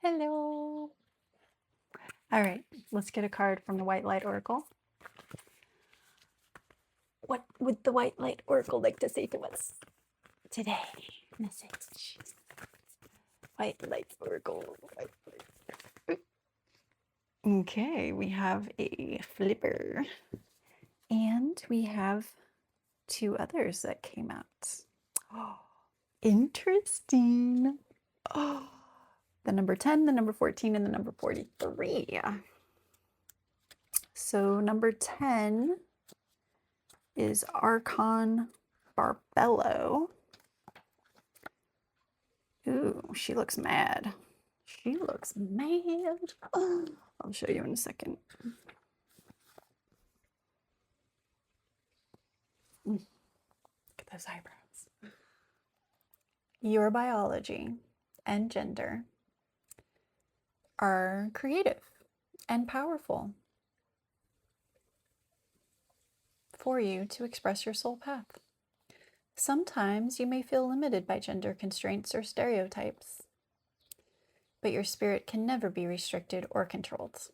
Hello. All right, let's get a card from the White Light Oracle. What would the White Light Oracle like to say to us today? Message. White Light Oracle. Okay, we have a flipper. And we have two others that came out. Oh, interesting. Oh, the number 10, the number 14, and the number 43. So number 10 is Archon Barbello. Ooh, she looks mad. She looks mad. Oh, I'll show you in a second. Look at those eyebrows. Your biology and gender are creative and powerful for you to express your soul path. Sometimes you may feel limited by gender constraints or stereotypes, but your spirit can never be restricted or controlled.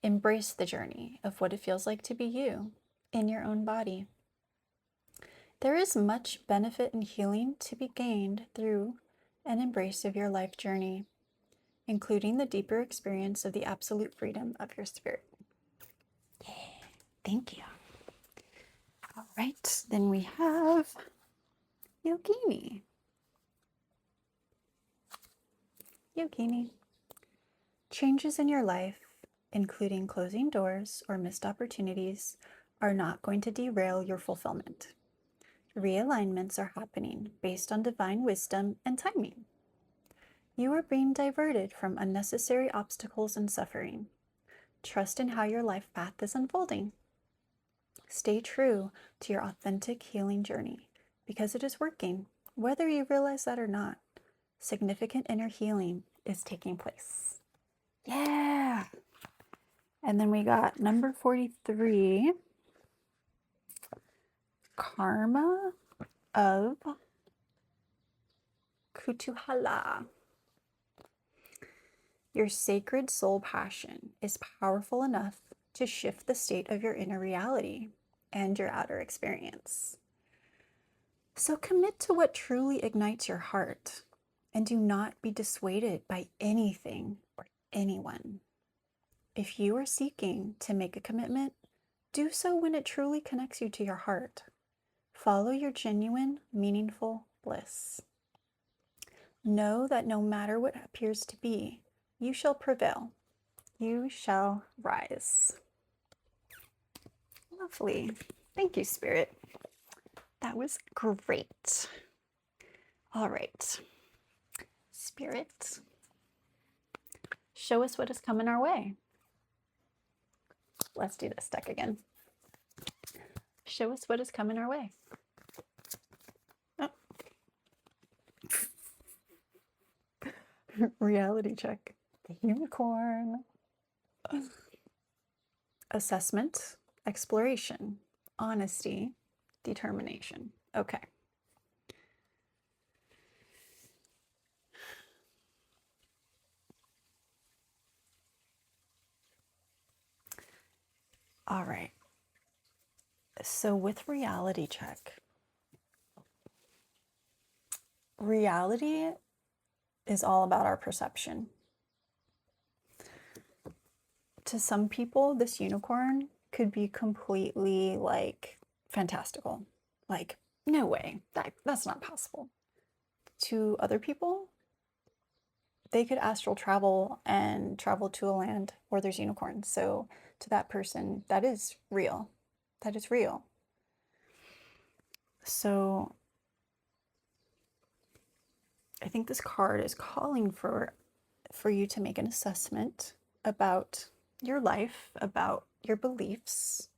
Embrace the journey of what it feels like to be you in your own body. There is much benefit and healing to be gained through an embrace of your life journey, including the deeper experience of the absolute freedom of your spirit. Yeah, thank you. All right, then we have Yogini. Yogini. Changes in your life, including closing doors or missed opportunities, are not going to derail your fulfillment. Realignments are happening based on divine wisdom and timing. You are being diverted from unnecessary obstacles and suffering. Trust in how your life path is unfolding. Stay true to your authentic healing journey because it is working, whether you realize that or not. Significant inner healing is taking place. Yeah. And then we got number 43, Karma of Kutuhala. Your sacred soul passion is powerful enough to shift the state of your inner reality and your outer experience. So commit to what truly ignites your heart and do not be dissuaded by anything or anyone. If you are seeking to make a commitment, do so when it truly connects you to your heart. Follow your genuine, meaningful bliss. Know that no matter what appears to be, you shall prevail. You shall rise. Lovely. Thank you, Spirit. That was great. All right. Spirit, show us what is coming our way. Let's do this deck again. Show us what is coming our way. Oh. Reality check. The unicorn. Assessment, exploration, honesty, determination. Okay. All right. So with reality check, reality is all about our perception. To some people, this unicorn could be completely like fantastical. Like, no way, that's not possible. To other people, they could astral travel and travel to a land where there's unicorns. So to that person, that is real. That is real. So I think this card is calling for you to make an assessment about your life, about your beliefs.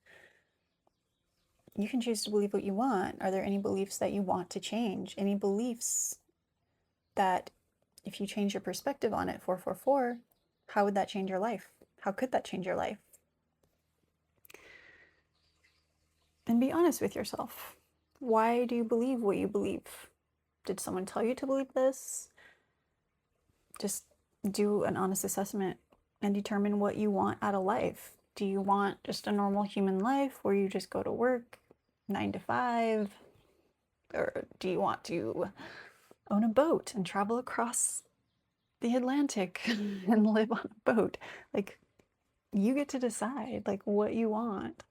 You can choose to believe what you want. Are there any beliefs that you want to change? Any beliefs that if you change your perspective on it, 444, how would that change your life? How could that change your life? And be honest with yourself. Why do you believe what you believe? Did someone tell you to believe this? Just do an honest assessment and determine what you want out of life. Do you want just a normal human life where you just go to work 9 to 5? Or do you want to own a boat and travel across the Atlantic and live on a boat? Like, you get to decide like what you want.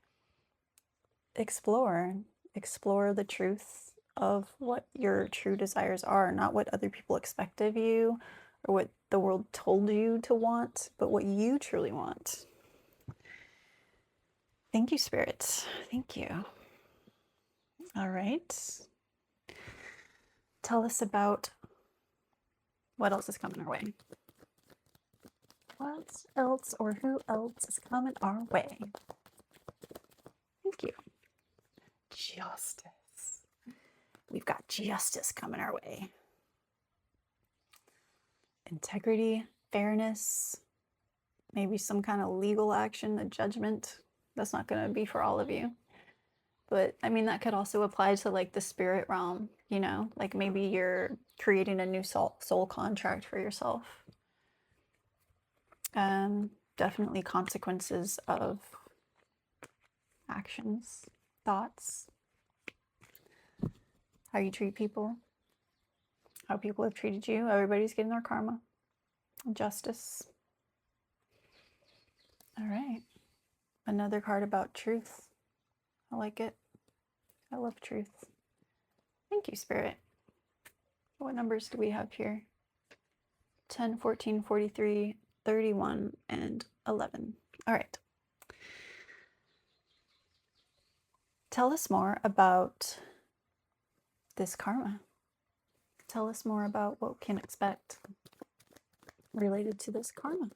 Explore the truth of what your true desires are, not what other people expect of you or what the world told you to want, but what you truly want. Thank you, Spirit. Thank you. All right. Tell us about what else is coming our way. What else or who else is coming our way? Thank you. Justice. We've got justice coming our way. Integrity, fairness, maybe some kind of legal action, a judgment. That's not going to be for all of you. But I mean, that could also apply to like the spirit realm, you know, like maybe you're creating a new soul contract for yourself. Definitely consequences of actions, thoughts, how you treat people, how people have treated you. Everybody's getting their karma. Justice. All right. Another card about truth. I like it. I love truth. Thank you, Spirit. What numbers do we have here? 10, 14, 43, 31, and 11. All right. Tell us more about this karma. Tell us more about what we can expect related to this karma.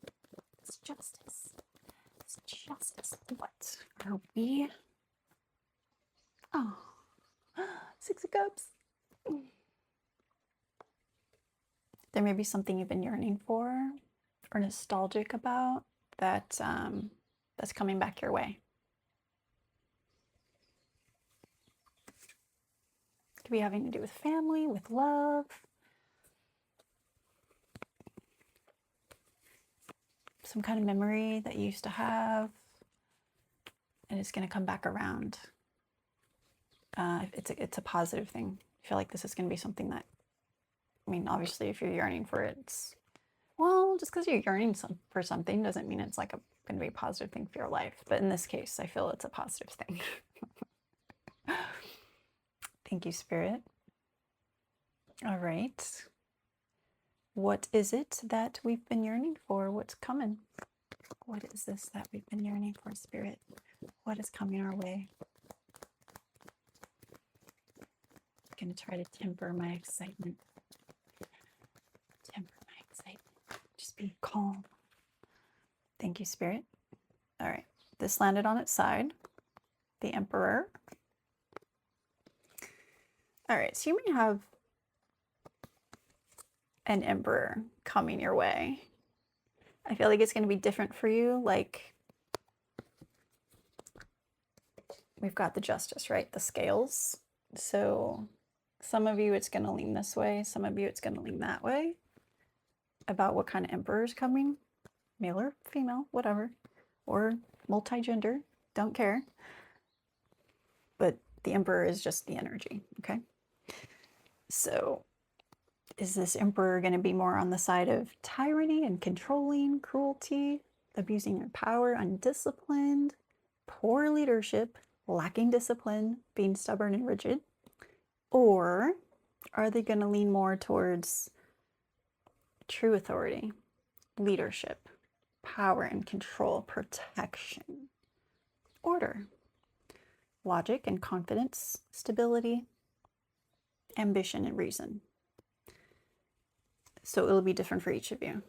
This justice. This justice. What are we? Oh, 6 of Cups. There may be something you've been yearning for or nostalgic about that that's coming back your way. Could be having to do with family, with love. Some kind of memory that you used to have, and it's going to come back around. It's a positive thing. I feel like this is going to be something that, I mean, obviously, if you're yearning for it, it's, well, just because you're yearning for something doesn't mean it's like going to be a positive thing for your life. But in this case, I feel it's a positive thing. Thank you, Spirit. All right. What is it that we've been yearning for? What's coming? What is this that we've been yearning for, Spirit? What is coming our way? I'm going to try to temper my excitement. Temper my excitement. Just be calm. Thank you, Spirit. All right. This landed on its side. The Emperor. All right. So you may have an Emperor coming your way. I feel like it's going to be different for you. Like, we've got the Justice, right? The scales. So some of you, it's going to lean this way. Some of you, it's going to lean that way. About what kind of Emperor is coming. Male or female, whatever. Or multi-gender. Don't care. But the Emperor is just the energy, okay? So is this Emperor going to be more on the side of tyranny and controlling, cruelty, abusing your power, undisciplined, poor leadership, lacking discipline, being stubborn and rigid? Or are they going to lean more towards true authority, leadership, power and control, protection, order, logic and confidence, stability, ambition and reason? So it'll be different for each of you.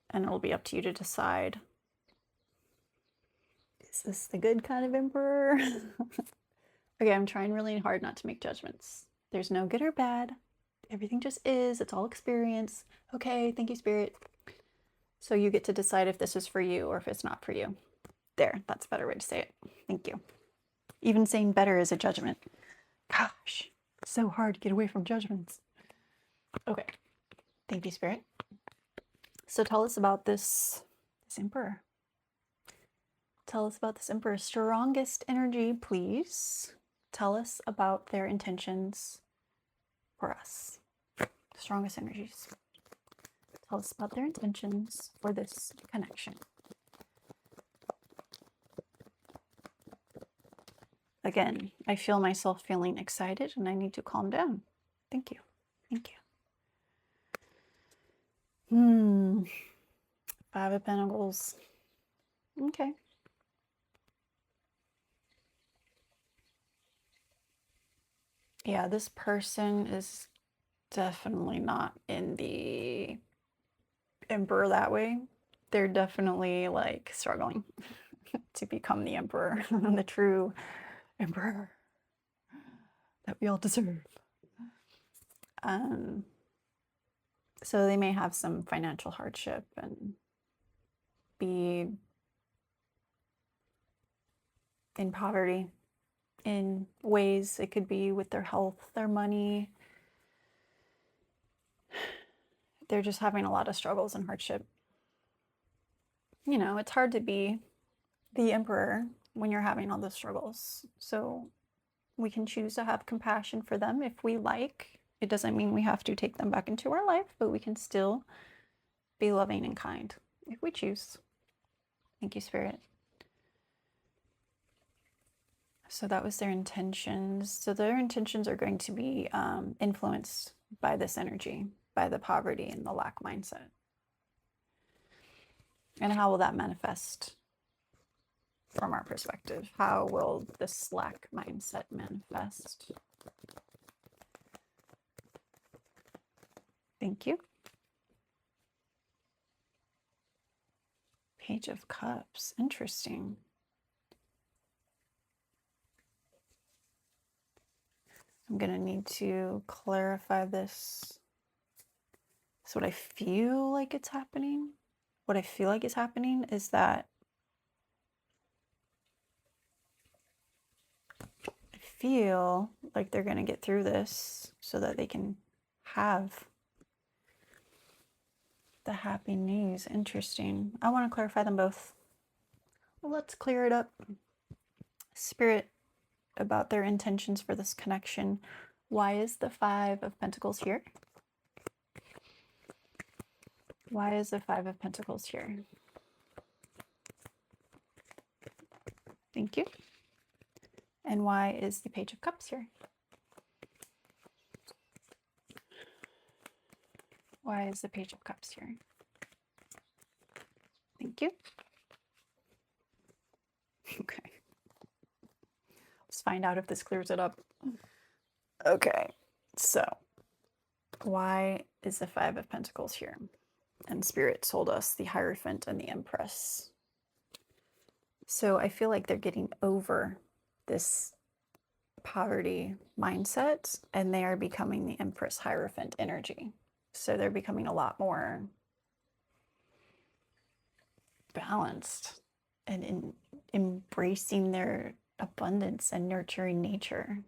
And it'll be up to you to decide, is this the good kind of Emperor? Okay, I'm trying really hard not to make judgments. There's no good or bad. Everything just is. It's all experience. Okay, thank you, Spirit. So you get to decide if this is for you or if it's not for you. There, that's a better way to say it. Thank you. Even saying better is a judgment. Gosh, so hard to get away from judgments. Okay. Thank you, Spirit. So tell us about this emperor. Tell us about this emperor. Strongest energy, please. Tell us about their intentions for us. Strongest energies. Tell us about their intentions for this connection. Again, I feel myself feeling excited and I need to calm down. Thank you. Thank you. 5 of Pentacles. Okay. Yeah, this person is definitely not in the emperor that way. They're definitely like struggling to become the emperor, the true emperor that we all deserve. So they may have some financial hardship and be in poverty in ways. It could be with their health, their money. They're just having a lot of struggles and hardship. You know, it's hard to be the emperor when you're having all those struggles. So we can choose to have compassion for them if we like. It doesn't mean we have to take them back into our life, but we can still be loving and kind if we choose. Thank you, Spirit. So that was their intentions. So their intentions are going to be influenced by this energy, by the poverty and the lack mindset. And how will that manifest from our perspective? How will this lack mindset manifest? Thank you. Page of Cups. Interesting. I'm going to need to clarify this. So what I feel like it's happening, is that I feel like they're going to get through this so that they can have the happy news. Interesting. I want to clarify them both. Well, let's clear it up. Spirit, about their intentions for this connection. Why is the 5 of Pentacles here? Why is the 5 of Pentacles here? Thank you. And why is the Page of Cups here? Why is the Page of Cups here? Thank you. Okay. Let's find out if this clears it up. Okay. So, why is the 5 of Pentacles here? And Spirit told us the Hierophant and the Empress. So I feel like they're getting over this poverty mindset and they are becoming the Empress Hierophant energy. So they're becoming a lot more balanced and embracing their abundance and nurturing nature.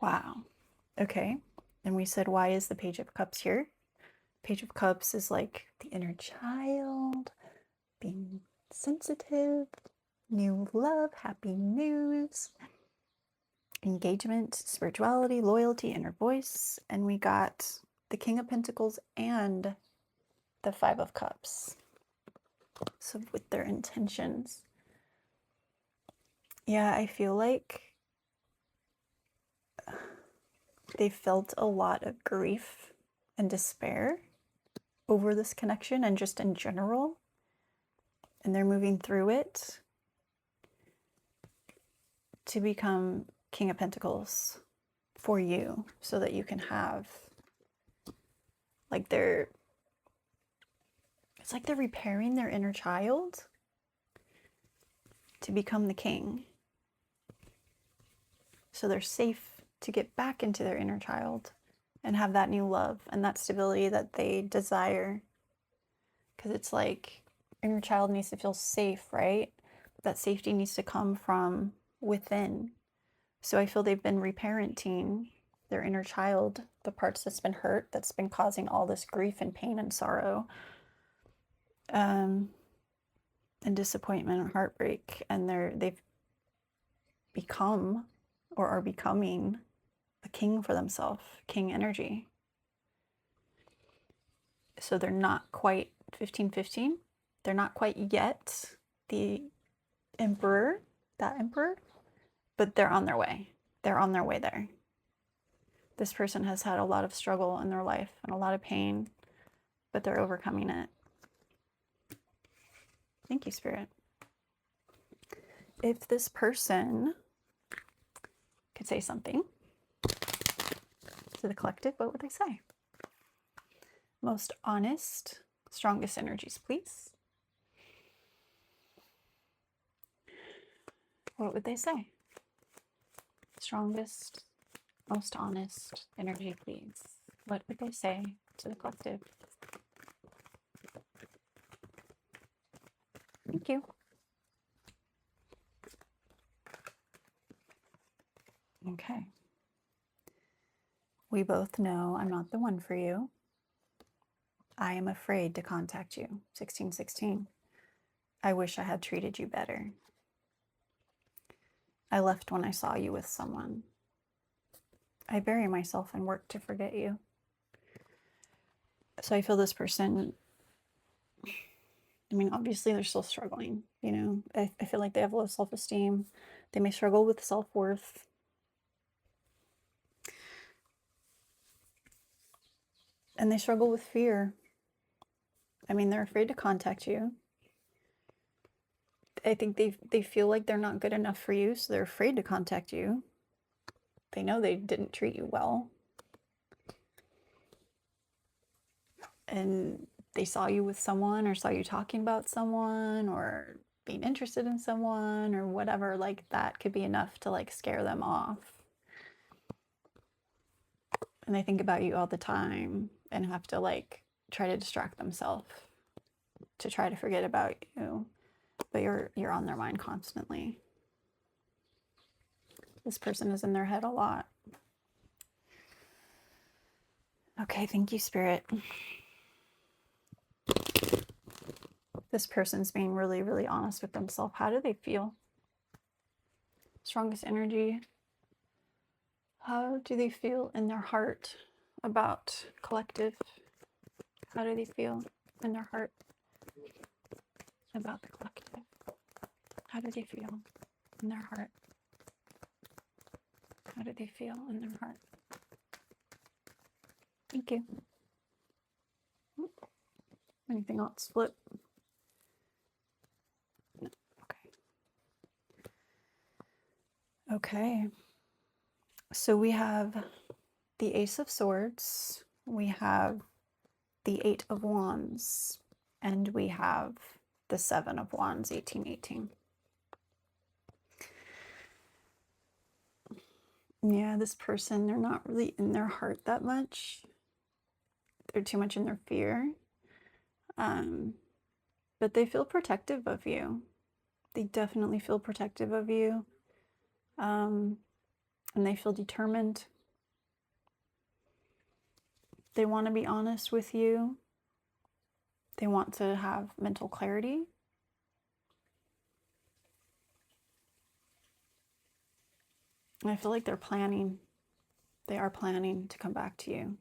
Wow. Okay. And we said, why is the Page of Cups here? Page of Cups is like the inner child, being sensitive, new love, happy news, engagement, spirituality, loyalty, inner voice. And we got the King of Pentacles and the 5 of Cups. So with their intentions. Yeah, I feel like they felt a lot of grief and despair over this connection and just in general. And they're moving through it to become King of Pentacles for you so that you can have like it's like they're repairing their inner child to become the king. So they're safe to get back into their inner child and have that new love and that stability that they desire. Because it's like inner child needs to feel safe, right? That safety needs to come from within. So I feel they've been reparenting their inner child the parts that's been hurt, that's been causing all this grief and pain and sorrow, and disappointment and heartbreak, and they've become or are becoming a king for themselves, king energy. So they're not quite 1515. They're not quite yet the emperor, that emperor, but they're on their way. They're on their way there. This person has had a lot of struggle in their life and a lot of pain, but they're overcoming it. Thank you, Spirit. If this person could say something to the collective, what would they say? Most honest, strongest energies, please. What would they say? Strongest, most honest energy, please. What would they say to the collective? Thank you. Okay. We both know I'm not the one for you. I am afraid to contact you. 1616. I wish I had treated you better. I left when I saw you with someone. I bury myself and work to forget you. So I feel this person, I mean, obviously they're still struggling, you know. I feel like they have low self-esteem. They may struggle with self-worth. And they struggle with fear. I mean, they're afraid to contact you. I think they feel like they're not good enough for you, so they're afraid to contact you. They know they didn't treat you well. And they saw you with someone, or saw you talking about someone, or being interested in someone, or whatever. Like, that could be enough to like scare them off. And they think about you all the time and have to like try to distract themselves to try to forget about you. But you're on their mind constantly. This person is in their head a lot. Okay, thank you, Spirit. This person's being really, really honest with themselves. How do they feel? Strongest energy. How do they feel in their heart about collective? How do they feel in their heart about the collective? How do they feel in their heart? How do they feel in their heart? Thank you. Anything else? Flip. No. Okay. Okay. So we have the Ace of Swords, we have the Eight of Wands, and we have the Seven of Wands, 1818. Yeah, this person, they're not really in their heart that much. They're too much in their fear. But they feel protective of you. They definitely feel protective of you. And they feel determined. They want to be honest with you. They want to have mental clarity. And I feel like they're planning. They are planning to come back to you.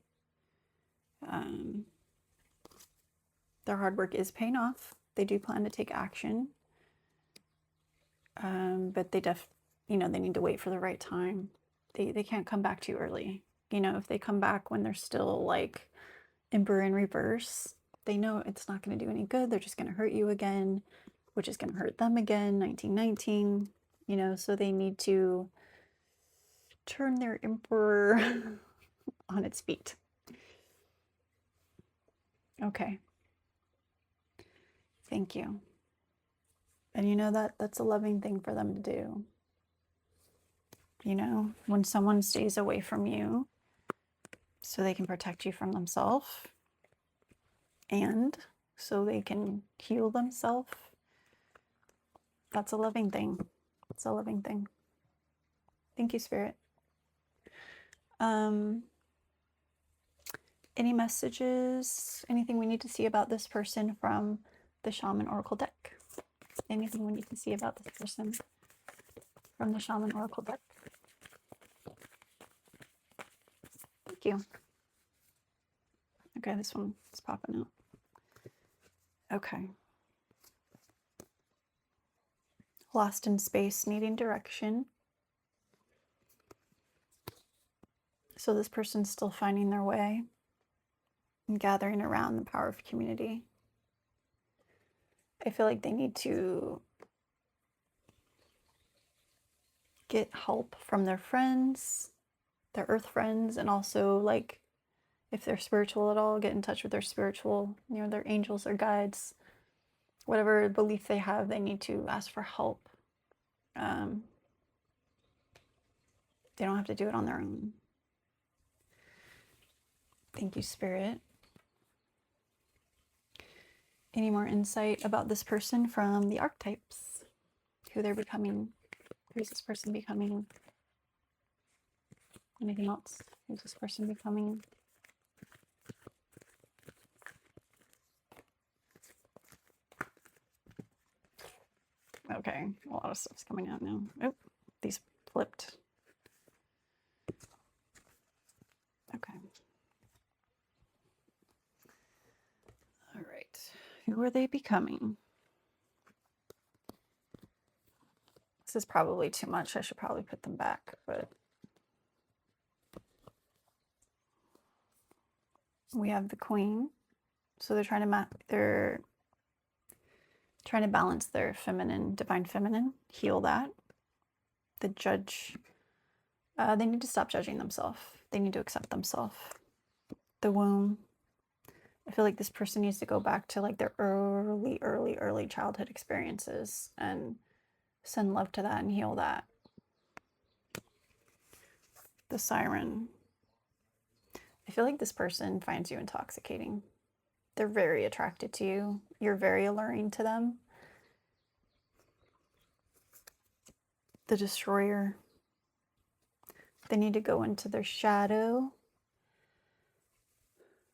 Their hard work is paying off. They do plan to take action. But they they need to wait for the right time. They can't come back too early. You know, if they come back when they're still like Emperor in reverse, they know it's not going to do any good. They're just going to hurt you again, which is going to hurt them again. 1919, you know, so they need to turn their Emperor on its feet. Okay. Thank you. And you know that's a loving thing for them to do. You know, when someone stays away from you so they can protect you from themselves and so they can heal themselves, that's a loving thing. It's a loving thing. Thank you, Spirit. Any messages, anything we need to see about this person from the Shaman Oracle deck? Anything we need to see about this person from the Shaman Oracle deck? Thank you. Okay, this one is popping out. Okay. Lost in space, needing direction. So this person's still finding their way and gathering around the power of community. I feel like they need to get help from their friends, their earth friends, and also, like, if they're spiritual at all, get in touch with their spiritual, their angels or guides. Whatever belief they have, they need to ask for help. They don't have to do it on their own. Thank you, Spirit. Any more insight about this person from the archetypes? Who they're becoming? Who's this person becoming? Anything else? Who's this person becoming? Okay, a lot of stuff's coming out now. Oh, these flipped. Okay. All right. Who are they becoming? This is probably too much. I should probably put them back, but we have the Queen. So they're trying to balance their feminine, divine feminine, heal that. The Judge, they need to stop judging themselves. They need to accept themselves. The Womb. I feel like this person needs to go back to like their early childhood experiences and send love to that and heal that. The Siren. I feel like this person finds you intoxicating. They're very attracted to you. You're very alluring to them. The Destroyer. They need to go into their shadow.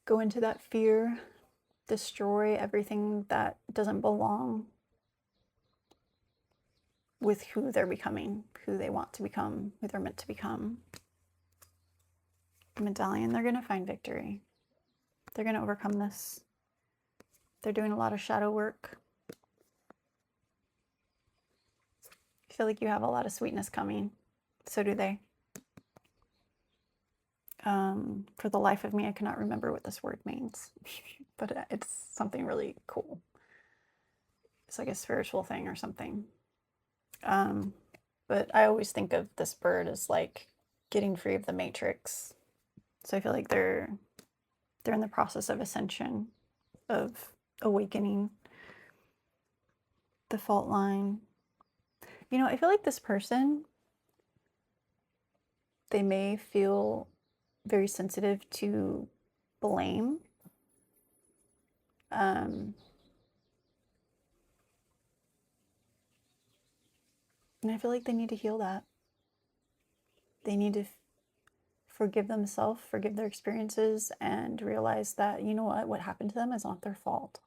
Go into that fear. Destroy everything that doesn't belong with who they're becoming, who they want to become, who they're meant to become. The Medallion, they're going to find victory. They're going to overcome this. They're doing a lot of shadow work. I feel like you have a lot of sweetness coming. So do they. For the life of me, I cannot remember what this word means, but it's something really cool. It's like a spiritual thing or something. But I always think of this bird as like getting free of the matrix. So I feel like they're in the process of ascension, of awakening. The Fault Line. I feel like this person, they may feel very sensitive to blame. And I feel like they need to heal that. They need to forgive themselves, forgive their experiences, and realize that, you know what happened to them is not their fault.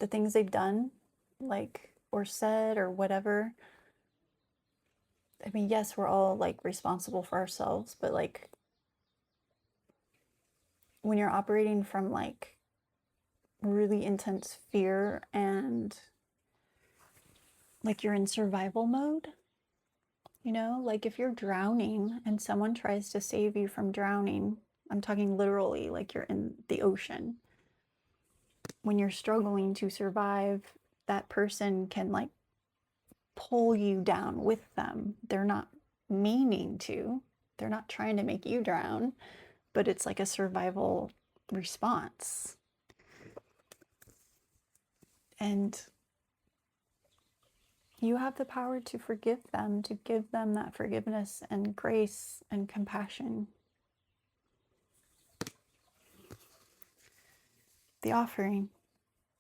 The things they've done, like, or said, or whatever. I mean, yes, we're all like responsible for ourselves, but like, when you're operating from like really intense fear and like you're in survival mode, like if you're drowning and someone tries to save you from drowning, I'm talking literally, like you're in the ocean. When you're struggling to survive, that person can like pull you down with them. They're not meaning to, they're not trying to make you drown, but it's like a survival response. And you have the power to forgive them, to give them that forgiveness and grace and compassion. The Offering.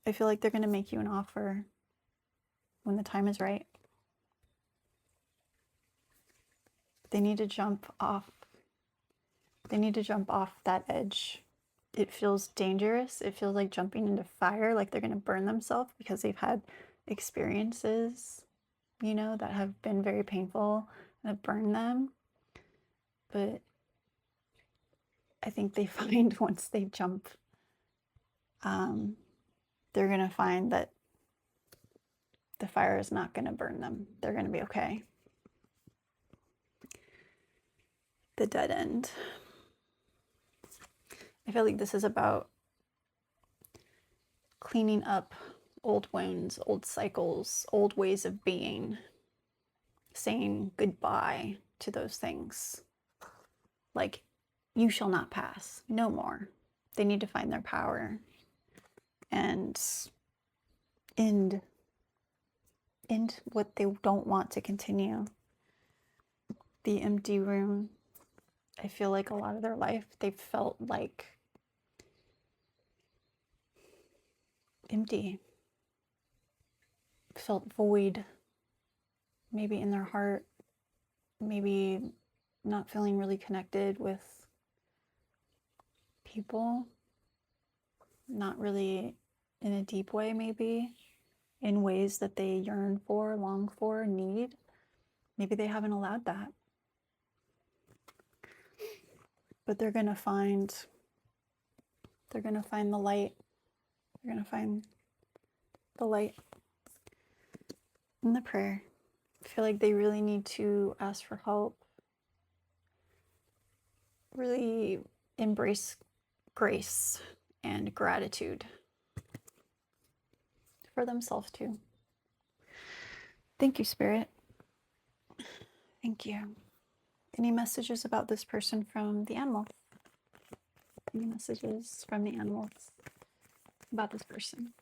I feel like they're going to make you an offer when the time is right. They need to jump off They need to jump off that edge. It feels dangerous. It feels like jumping into fire, like they're going to burn themselves because they've had experiences, that have been very painful and have burned them. But I think they find once they jump, they're going to find that the fire is not going to burn them. They're going to be okay. The dead end. I feel like this is about cleaning up old wounds, old cycles, old ways of being, saying goodbye to those things. Like, you shall not pass, no more. They need to find their power and end what they don't want to continue. The empty room. I feel like a lot of their life, they've felt like empty, felt void, maybe in their heart, maybe not feeling really connected with people, not really in a deep way, maybe in ways that they yearn for, long for, need. Maybe they haven't allowed that. But they're going to find the light. They're going to find the light in the prayer. I feel like they really need to ask for help, really embrace grace and gratitude for themselves too. Thank you, Spirit. Thank you. Any messages about this person from the animal? Any messages from the animals about this person?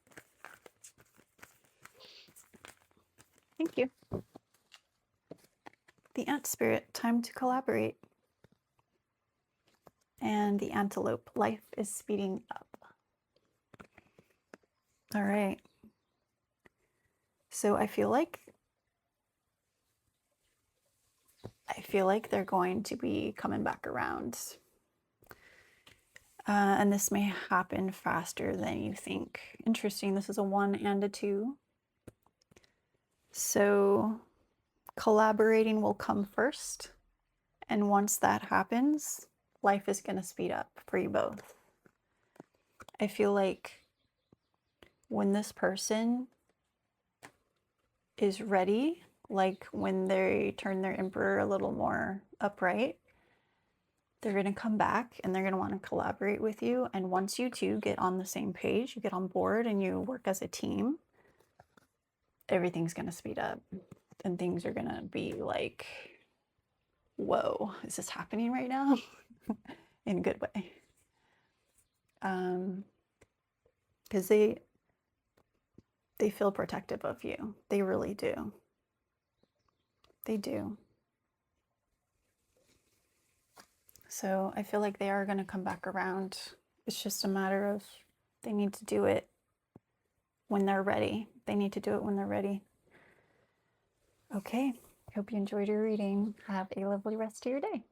Thank you. The ant spirit, time to collaborate. And the antelope, life is speeding up. All right. So I feel like they're going to be coming back around. And this may happen faster than you think. Interesting. This is a 1 and a 2. So collaborating will come first. And once that happens, life is going to speed up for you both. I feel like when this person is ready, like when they turn their emperor a little more upright, they're going to come back and they're going to want to collaborate with you. And once you two get on the same page, you get on board and you work as a team, everything's going to speed up and things are going to be like, whoa, is this happening right now? In a good way. Because they feel protective of you. They really do. They do. So I feel like they are going to come back around. It's just a matter of they need to do it when they're ready. They need to do it when they're ready. Okay. Hope you enjoyed your reading. Have a lovely rest of your day.